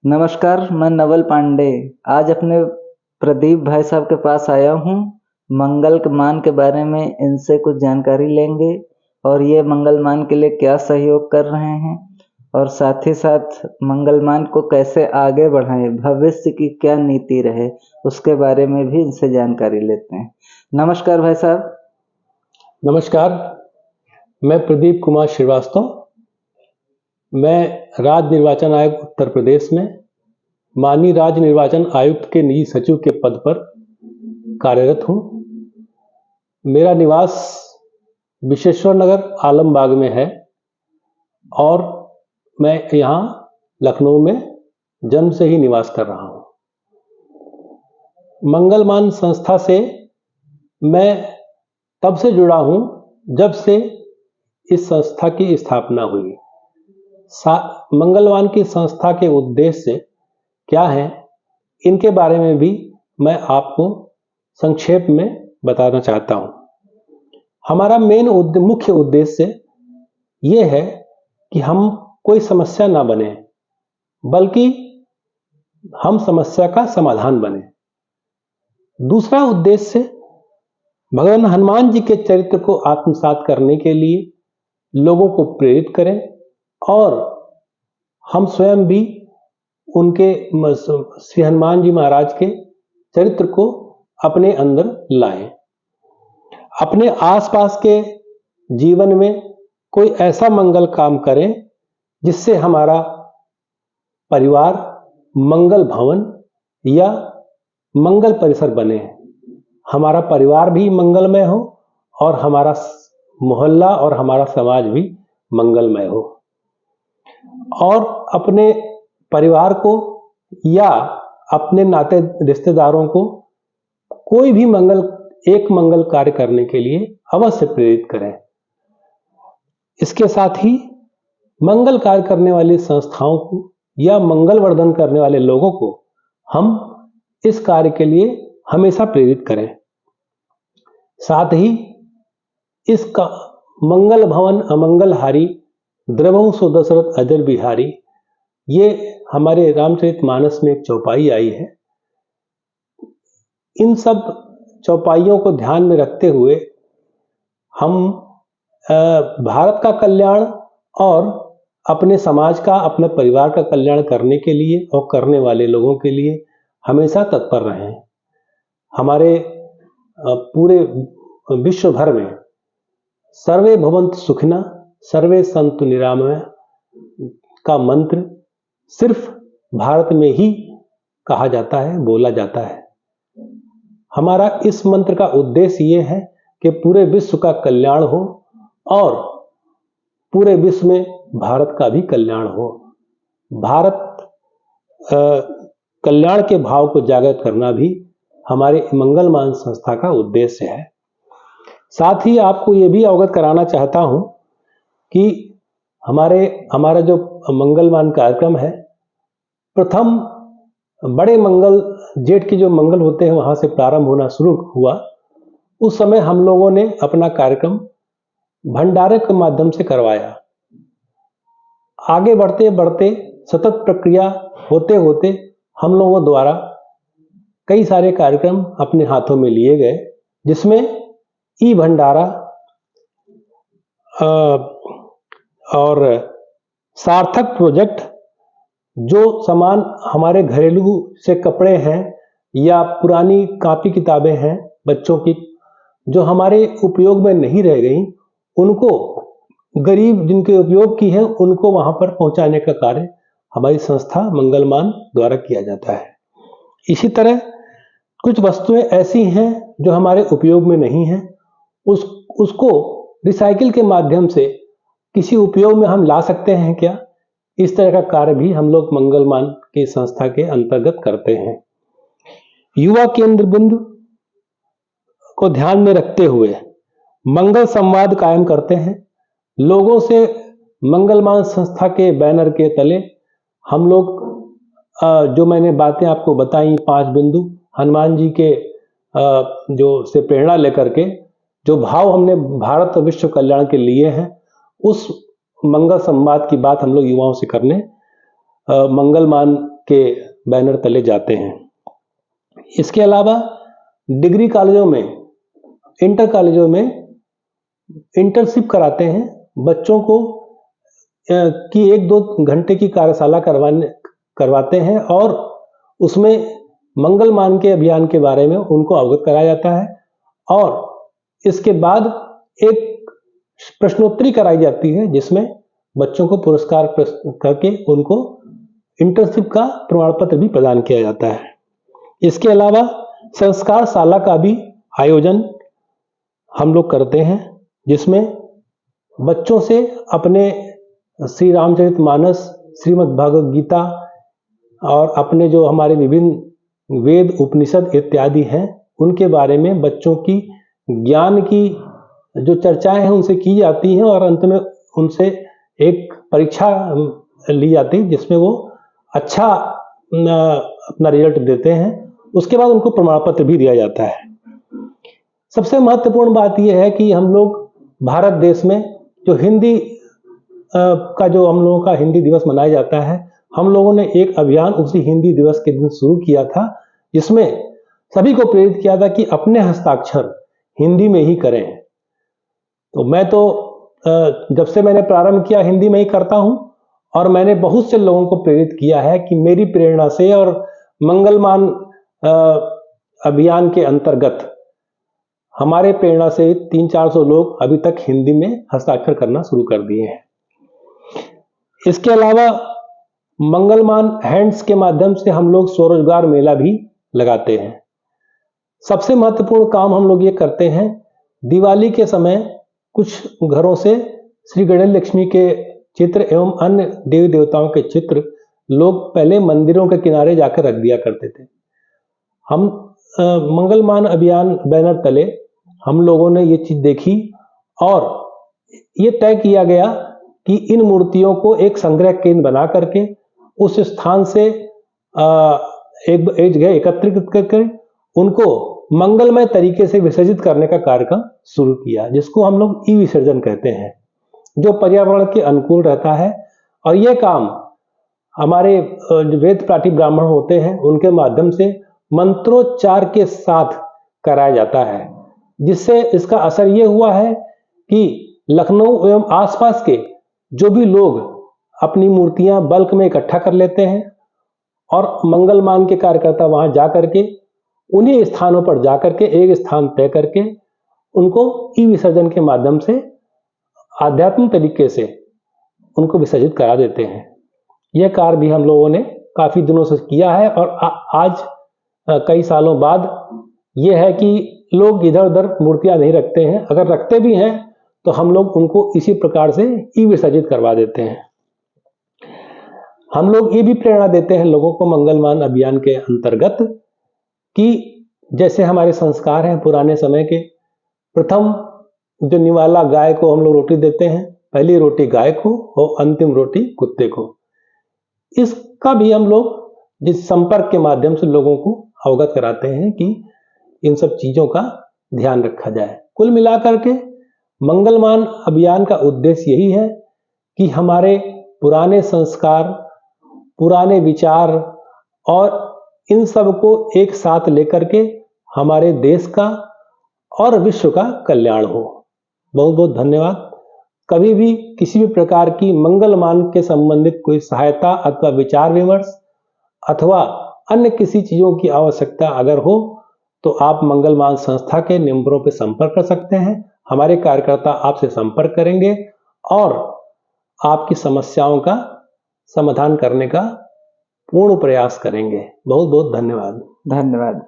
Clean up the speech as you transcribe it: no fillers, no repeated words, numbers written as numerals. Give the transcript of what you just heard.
नमस्कार, मैं नवल पांडे। आज अपने प्रदीप भाई साहब के पास आया हूँ। मंगलमान के बारे में इनसे कुछ जानकारी लेंगे और ये मंगलमान के लिए क्या सहयोग कर रहे हैं और साथ ही साथ मंगलमान को कैसे आगे बढ़ाएं, भविष्य की क्या नीति रहे, उसके बारे में भी इनसे जानकारी लेते हैं। नमस्कार भाई साहब। नमस्कार, मैं प्रदीप कुमार श्रीवास्तव। मैं राज्य निर्वाचन आयोग उत्तर प्रदेश में माननीय राज्य निर्वाचन आयुक्त के निजी सचिव के पद पर कार्यरत हूँ। मेरा निवास विश्वेश्वर नगर आलमबाग में है और मैं यहाँ लखनऊ में जन्म से ही निवास कर रहा हूँ। मंगलमान संस्था से मैं तब से जुड़ा हूँ जब से इस संस्था की स्थापना हुई। मंगलमान की संस्था के उद्देश्य क्या है, इनके बारे में भी मैं आपको संक्षेप में बताना चाहता हूँ। हमारा मुख्य उद्देश्य ये है कि हम कोई समस्या ना बने, बल्कि हम समस्या का समाधान बने। दूसरा उद्देश्य भगवान हनुमान जी के चरित्र को आत्मसात करने के लिए लोगों को प्रेरित करें और हम स्वयं भी उनके श्री हनुमान जी महाराज के चरित्र को अपने अंदर लाएं। अपने आसपास के जीवन में कोई ऐसा मंगल काम करें जिससे हमारा परिवार मंगल भवन या मंगल परिसर बने, हमारा परिवार भी मंगलमय हो और हमारा मोहल्ला और हमारा समाज भी मंगलमय हो, और अपने परिवार को या अपने नाते रिश्तेदारों को कोई भी एक मंगल कार्य करने के लिए अवश्य प्रेरित करें। इसके साथ ही मंगल कार्य करने वाली संस्थाओं को या मंगल वर्धन करने वाले लोगों को हम इस कार्य के लिए हमेशा प्रेरित करें। साथ ही इसका मंगल भवन अमंगलहारी द्रवहु सो दशरथ अजर बिहारी, ये हमारे रामचरितमानस में एक चौपाई आई है। इन सब चौपाइयों को ध्यान में रखते हुए हम भारत का कल्याण और अपने समाज का, अपने परिवार का कल्याण करने के लिए और करने वाले लोगों के लिए हमेशा तत्पर रहें। हमारे पूरे विश्व भर में सर्वे भवन्तु सुखिनः सर्वे सन्तु निरामया का मंत्र सिर्फ भारत में ही कहा जाता है, बोला जाता है। हमारा इस मंत्र का उद्देश्य ये है कि पूरे विश्व का कल्याण हो और पूरे विश्व में भारत का भी कल्याण हो। भारत कल्याण के भाव को जागृत करना भी हमारे मंगलमान संस्था का उद्देश्य है। साथ ही आपको ये भी अवगत कराना चाहता हूँ कि हमारा जो मंगलमान कार्यक्रम है, प्रथम बड़े मंगल, जेठ के जो मंगल होते हैं वहां से प्रारंभ होना शुरू हुआ। उस समय हम लोगों ने अपना कार्यक्रम भंडारे के माध्यम से करवाया। आगे बढ़ते बढ़ते सतत प्रक्रिया होते होते हम लोगों द्वारा कई सारे कार्यक्रम अपने हाथों में लिए गए, जिसमें ई भंडारा और सार्थक प्रोजेक्ट, जो सामान हमारे घरेलू से कपड़े हैं या पुरानी कॉपी किताबें हैं बच्चों की, जो हमारे उपयोग में नहीं रह गई, उनको गरीब जिनके उपयोग की है उनको वहां पर पहुंचाने का कार्य हमारी संस्था मंगलमान द्वारा किया जाता है। इसी तरह कुछ वस्तुएं ऐसी हैं जो हमारे उपयोग में नहीं है, उसको रिसाइकिल के माध्यम से किसी उपयोग में हम ला सकते हैं क्या, इस तरह का कार्य भी हम लोग मंगलमान की संस्था के अंतर्गत करते हैं। युवा केंद्र बिंदु को ध्यान में रखते हुए मंगल संवाद कायम करते हैं। लोगों से मंगलमान संस्था के बैनर के तले हम लोग जो मैंने बातें आपको बताई 5 बिंदु, हनुमान जी के जो से प्रेरणा लेकर के जो भाव हमने भारत और विश्व कल्याण के लिए हैं, उस मंगल संवाद की बात हम लोग युवाओं से करने मंगलमान के बैनर तले जाते हैं। इसके अलावा डिग्री कॉलेजों में, इंटर कॉलेजों में इंटर्नशिप कराते हैं बच्चों को कि 1-2 घंटे की कार्यशाला करवाते हैं और उसमें मंगलमान के अभियान के बारे में उनको अवगत कराया जाता है और इसके बाद एक प्रश्नोत्तरी कराई जाती है जिसमें बच्चों को पुरस्कार करके उनको इंटर्नशिप का प्रमाण पत्र भी प्रदान किया जाता है। इसके अलावा संस्कार शाला का भी आयोजन हम लोग करते हैं जिसमें बच्चों से अपने श्री रामचरितमानस, श्रीमद् भगवद गीता और अपने जो हमारे विभिन्न वेद, उपनिषद इत्यादि हैं उनके बारे में बच्चों की ज्ञान की जो चर्चाएं हैं उनसे की जाती हैं और अंत में उनसे एक परीक्षा ली जाती है जिसमें वो अच्छा अपना रिजल्ट देते हैं। उसके बाद उनको प्रमाण पत्र भी दिया जाता है। सबसे महत्वपूर्ण बात यह है कि हम लोग भारत देश में जो हिंदी का जो हम लोगों का हिंदी दिवस मनाया जाता है, हम लोगों ने एक अभियान उसी हिंदी दिवस के दिन शुरू किया था जिसमें सभी को प्रेरित किया था कि अपने हस्ताक्षर हिंदी में ही करें। तो मैं तो जब से मैंने प्रारंभ किया हिंदी में ही करता हूं और मैंने बहुत से लोगों को प्रेरित किया है कि मेरी प्रेरणा से और मंगलमान अभियान के अंतर्गत हमारे प्रेरणा से 300-400 लोग अभी तक हिंदी में हस्ताक्षर करना शुरू कर दिए हैं। इसके अलावा मंगलमान हैंड्स के माध्यम से हम लोग स्वरोजगार मेला भी लगाते हैं। सबसे महत्वपूर्ण काम हम लोग ये करते हैं, दिवाली के समय कुछ घरों से श्री गणेश लक्ष्मी के चित्र एवं अन्य देवी देवताओं के चित्र लोग पहले मंदिरों के किनारे जाकर रख दिया करते थे। हम मंगलमान अभियान बैनर तले हम लोगों ने ये चीज देखी और ये तय किया गया कि इन मूर्तियों को एक संग्रह केंद्र बना करके उस स्थान से एक जगह एकत्रित करके उनको मंगलमय तरीके से विसर्जित करने का कार्यक्रम शुरू किया, जिसको हम लोग ई विसर्जन कहते हैं, जो पर्यावरण के अनुकूल रहता है। और यह काम हमारे वेद पाठी ब्राह्मण होते हैं उनके माध्यम से मंत्रोच्चार के साथ कराया जाता है, जिससे इसका असर यह हुआ है कि लखनऊ एवं आसपास के जो भी लोग अपनी मूर्तियां बल्क में इकट्ठा कर लेते हैं और मंगलमान के कार्यकर्ता वहां जाकर के उन्हीं स्थानों पर जाकर के एक स्थान तय करके उनको ई विसर्जन के माध्यम से आध्यात्मिक तरीके से उनको विसर्जित करा देते हैं। यह कार्य भी हम लोगों ने काफी दिनों से किया है और आज कई सालों बाद यह है कि लोग इधर उधर मूर्तियां नहीं रखते हैं, अगर रखते भी हैं तो हम लोग उनको इसी प्रकार से ई विसर्जित करवा देते हैं। हम लोग ये भी प्रेरणा देते हैं लोगों को मंगलमान अभियान के अंतर्गत कि जैसे हमारे संस्कार हैं पुराने समय के, प्रथम जो निवाला गाय को हम लोग रोटी देते हैं, पहली रोटी गाय को और अंतिम रोटी कुत्ते को। इसका भी हम लोग जिस संपर्क के माध्यम से लोगों को अवगत कराते हैं कि इन सब चीजों का ध्यान रखा जाए। कुल मिलाकर के मंगलमान अभियान का उद्देश्य यही है कि हमारे पुराने संस्कार, पुराने विचार और इन सब को एक साथ लेकर के हमारे देश का और विश्व का कल्याण हो। बहुत बहुत धन्यवाद। कभी भी किसी भी प्रकार की मंगलमान के संबंधित कोई सहायता अथवा विचार विमर्श अथवा अन्य किसी चीजों की आवश्यकता अगर हो तो आप मंगलमान संस्था के नंबरों पर संपर्क कर सकते हैं। हमारे कार्यकर्ता आपसे संपर्क करेंगे और आपकी समस्याओं का समाधान करने का पूर्ण प्रयास करेंगे। बहुत बहुत धन्यवाद। धन्यवाद।